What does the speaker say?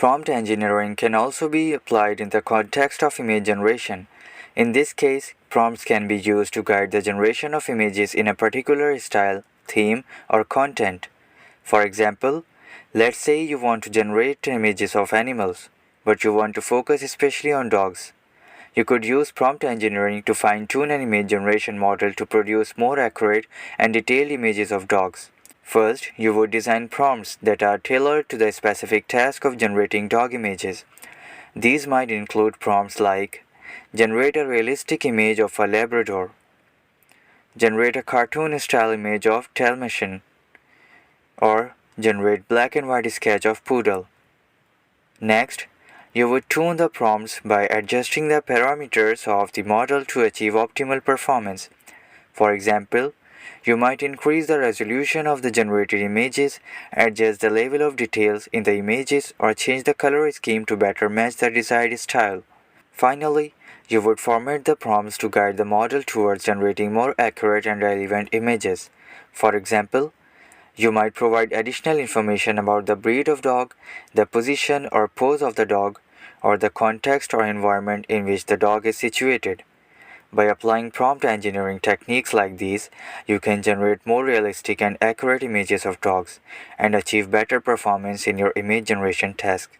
Prompt engineering can also be applied in the context of image generation. In this case, prompts can be used to guide the generation of images in a particular style, theme, or content. For example, let's say you want to generate images of animals, but you want to focus especially on dogs. You could use prompt engineering to fine-tune an image generation model to produce more accurate and detailed images of dogs. First, you would design prompts that are tailored to the specific task of generating dog images. These might include prompts like generate a realistic image of a Labrador, generate a cartoon-style image of Dalmatian, or generate black and white sketch of poodle. Next, you would tune the prompts by adjusting the parameters of the model to achieve optimal performance. For example, you might increase the resolution of the generated images, adjust the level of details in the images, or change the color scheme to better match the desired style. Finally, you would format the prompts to guide the model towards generating more accurate and relevant images. For example, you might provide additional information about the breed of dog, the position or pose of the dog, or the context or environment in which the dog is situated. By applying prompt engineering techniques like these, you can generate more realistic and accurate images of dogs and achieve better performance in your image generation task.